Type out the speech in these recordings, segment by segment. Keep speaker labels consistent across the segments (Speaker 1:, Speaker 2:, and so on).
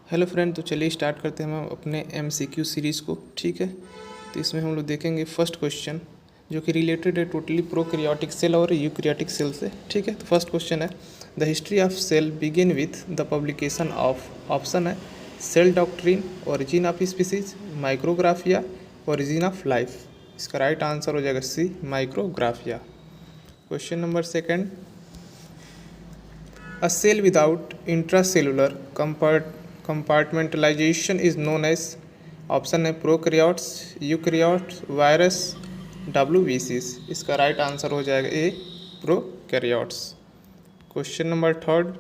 Speaker 1: Hello friend, तो चलिए start करते हैं हम अपने MCQ सीरीज़ को। ठीक है, तो इसमें हम लोग देखेंगे फर्स्ट क्वेश्चन जो कि रिलेटेड है टोटली प्रोकैरियोटिक सेल और यूकैरियोटिक सेल से। ठीक है, तो फर्स्ट क्वेश्चन है the history of cell begin with the publication of. Option है cell doctrine, origin of species, micrographia, origin of life. इसका राइट आंसर हो जाएगा C, micrographia. Question number second, a cell without intracellular compartmentalization is known as। Option है prokaryotes, eukaryotes, virus, WBCs। इसका right answer हो जाएगा A, prokaryotes. Question number third,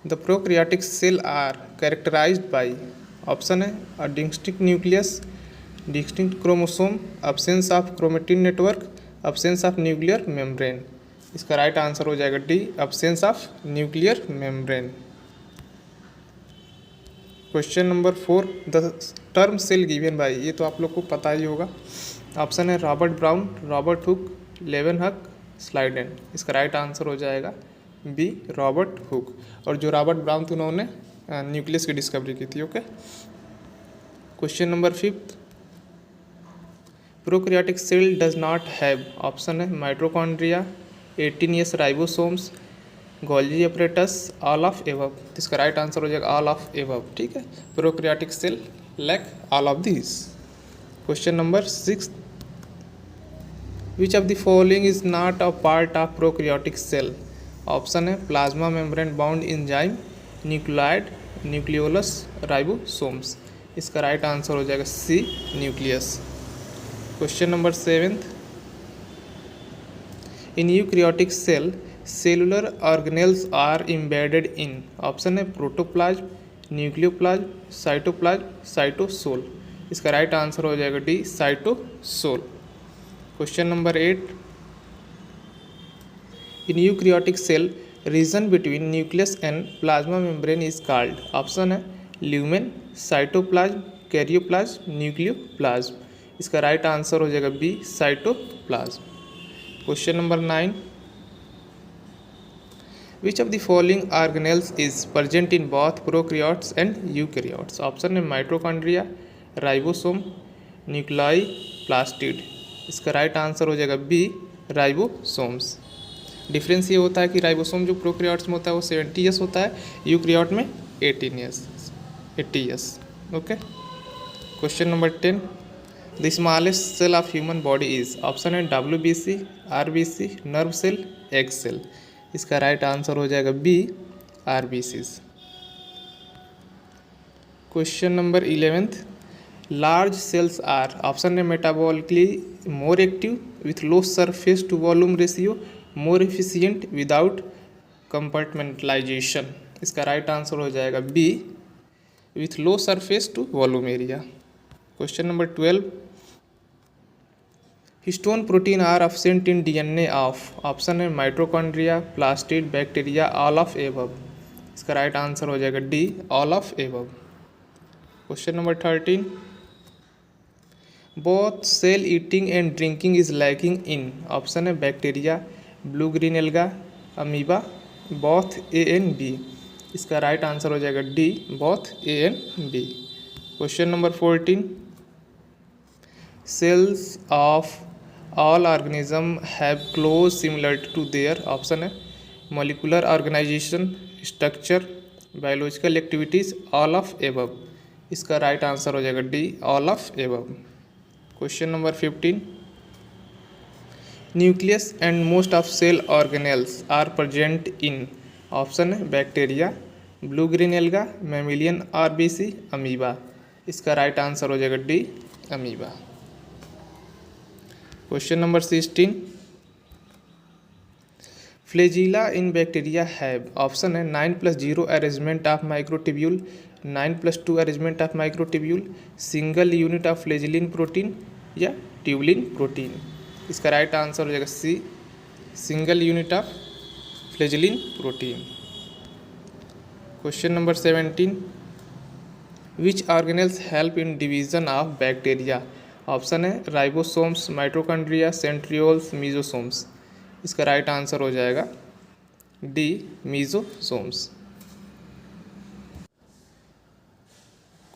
Speaker 1: the prokaryotic cell are characterized by. Option है a distinct nucleus, distinct chromosome, absence of chromatin network, absence of nuclear membrane. इसका right answer हो जाएगा D, absence of nuclear membrane. Question number four, the term cell given by. ये तो आप लोग को पता ही होगा। ऑप्शन है Robert Brown, Robert Hooke, Leeuwenhoek, Schleiden. इसका राइट आंसर हो जाएगा बी, रॉबर्ट हुक। और जो रॉबर्ट ब्राउन थे उन्होंने न्यूक्लियस की डिस्कवरी की थी। Okay. Question number fifth, prokaryotic cell does not have. Option है mitochondria, 18S ribosomes, Golgi apparatus, all of above. इसका राइट आंसर हो जाएगा ऑल ऑफ एबव। ठीक है, prokaryotic cell lack all of this. Question number six, which of the following is not a part of prokaryotic cell. Option है plasma membrane bound enzyme, nucleoid, nucleolus, ribosomes. इसका right answer हो जाएगा C, nucleus. Question number seventh, in eukaryotic cell cellular organelles are embedded in। Option है protoplasm, nucleoplasm, cytoplasm, cytosol. इसका right answer हो जाएगा D, cytosol. Question number eight, in eukaryotic cell region between nucleus and plasma membrane is called. Option है lumen, cytoplasm, karyoplasm, nucleoplasm. इसका right answer हो जाएगा B, cytoplasm. Question number 9, which of the following organelles is present in both prokaryotes and eukaryotes. Option है mitochondria, ribosome, nuclei, plastid. इसका right answer हो जाएगा B, ribosomes. Difference ये होता है कि राइबोसोम जो प्रोकैरियोट्स में होता है वो 70S होता है, यूकैरियोट में 80S। Okay. Question number 10, the smallest cell of human body is. Option है WBC, RBC, nerve cell, egg cell. इसका राइट आंसर हो जाएगा B, RBCs। Question number 11th, large cells are. Option है metabolically more active, with low surface to volume ratio, more efficient, without compartmentalization. इसका right answer हो जाएगा B, with low surface to volume area. Question number 12, histone protein are absent in DNA of. Option है mitochondria, plastid, bacteria, all of above. इसका right answer हो जाएगा D, all of above. Question number 13, both cell eating and drinking is lacking in. Option है bacteria, blue green alga, amoeba, both A and B। इसका right answer हो जाएगा D, both A and B। Question number 14, cells of all organism have close similarity to their। Option है molecular organization, structure, biological activities, all of above। इसका right answer हो जाएगा D, all of above। Question number 15, nucleus and most of cell organelles are present in. Option है bacteria, blue green alga, mammalian, RBC, amoeba. इसका right answer हो जाएगा D, amoeba. Question number 16, flagella in bacteria have. Option है 9+0 arrangement of microtubule, 9+2 arrangement of microtubule, single unit of flagellin protein, या tubulin protein. इसका right answer हो जाएगा सी, single unit of flagellin protein. Question number 17, which organelles help in division of bacteria. Option है ribosomes, mitochondria, centrioles, mesosomes. इसका right answer हो जाएगा D, mesosomes.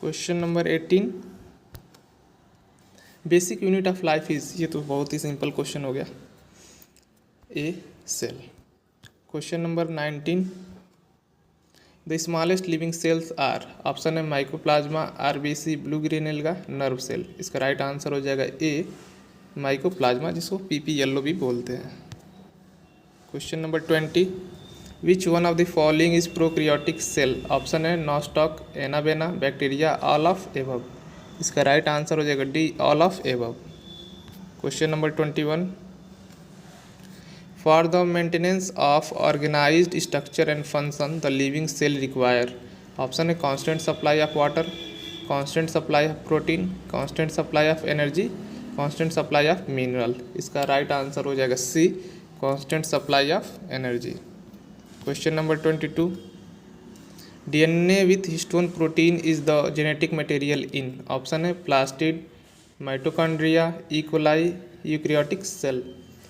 Speaker 1: Question number 18, basic unit of life is, ये तो बहुत ही सिंपल क्वेश्चन हो गया, A cell. Question number 19, the smallest living cells are, option है mycoplasma, RBC, blue green alga, nerve cell. इसका राइट आंसर हो जाएगा ए माइकोप्लाज्मा, जिसको पीपी येलो भी बोलते हैं। Question number 20, which one of the following is prokaryotic cell, option है Nostoc, Anabaena, bacteria, all of above. इसका राइट आंसर हो जाएगा D all of above. Question number 21, for the maintenance of organized structure and function the living cell require, option है constant supply of water, constant supply of protein, constant supply of energy, constant supply of mineral. इसका right answer हो जाएगा C constant supply of energy. Question number 22, DNA with histone protein is the genetic material in, option है plastid, mitochondria, E coli, eukaryotic cell.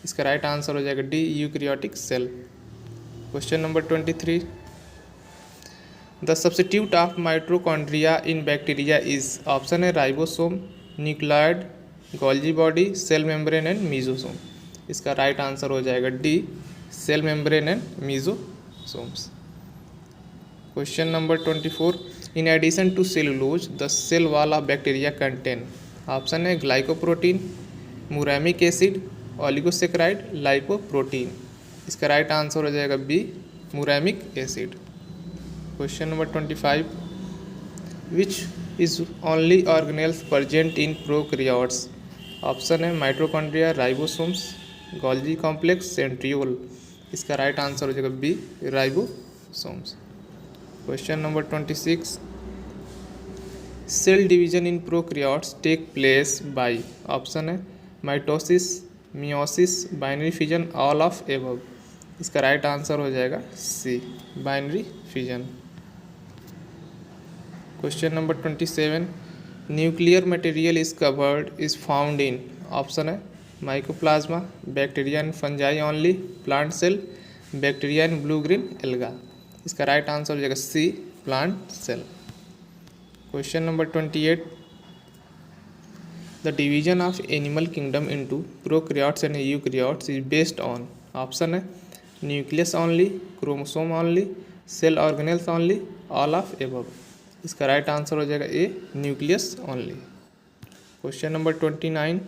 Speaker 1: इसका right answer हो जाएगा D eukaryotic cell. Question number 23, the substitute of mitochondria in bacteria is, option है ribosome, nucleoid, Golgi body, cell membrane and mesosome. इसका right answer हो जाएगा D cell membrane and mesosomes. Question number 24, in addition to cellulose the cell wall of bacteria contain, option है glycoprotein, muramic acid, oligosaccharide, lipoprotein. इसका right answer हो जाएगा B muramic acid. Question number 25, which is only organelles present in prokaryotes, option है mitochondria, ribosomes, Golgi complex, centriole. इसका right answer हो जाएगा B ribosomes. Question number 26, cell division in prokaryotes take place by, option है mitosis, meiosis, binary fission, all of above. इसका right answer हो जाएगा C binary fission. Question number 27, nuclear material is covered is found in, option है mycoplasma, bacteria and fungi only, plant cell, bacteria and blue green alga. इसका right answer हो जाएगा C plant cell. Question number 28, the division of animal kingdom into prokaryotes and eukaryotes is based on, option है nucleus only, chromosome only, cell organelles only, all of above. इसका right answer हो जाएगा ए nucleus only. Question number 29,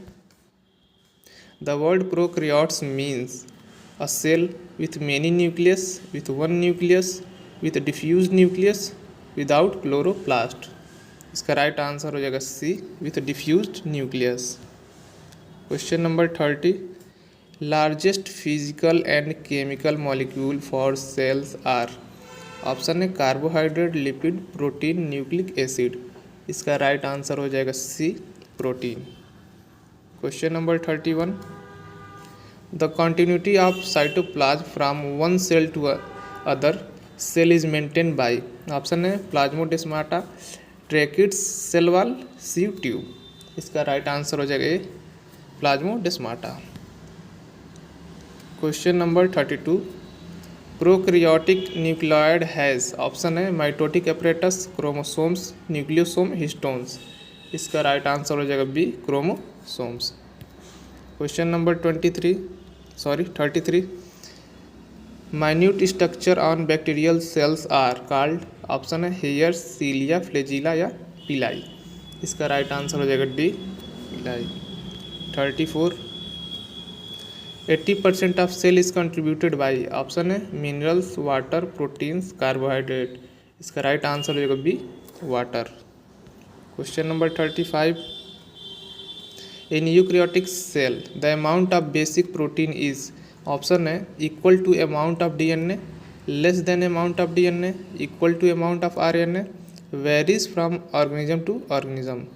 Speaker 1: the word prokaryotes means a cell with many nucleus, with one nucleus, with diffused nucleus, without chloroplast। इसका right answer हो जाएगा C with diffused nucleus. Question number 30, largest physical and chemical molecule for cells are, option है carbohydrate, lipid, protein, nucleic acid. इसका right answer हो जाएगा C protein. Question number 31, the continuity of cytoplasm from one cell to other cell is maintain by, option है plasmodesmata, tracheids, cell wall, sieve tube. इसका right answer हो जाएगा A plasmodesmata. Question number 32, prokaryotic nucleoid has, option है mitotic apparatus, chromosomes, nucleosome, histones. इसका right answer हो जाएगा B chromosomes. Question number 33, minute structure on bacterial cells are called, option है hairs, cilia, flagella या pili. इसका right answer हो जाएगा D पिलाई। 34, 80% of cell is contributed by, option है मिनरल्स, वाटर, प्रोटीन्स, कार्बोहाइड्रेट। इसका राइट आंसर हो जाएगा B water. Question number 35, in eukaryotic cell the amount of basic protein is, option है equal to amount of DNA, less than amount of DNA, equal to amount of RNA, varies from organism to organism.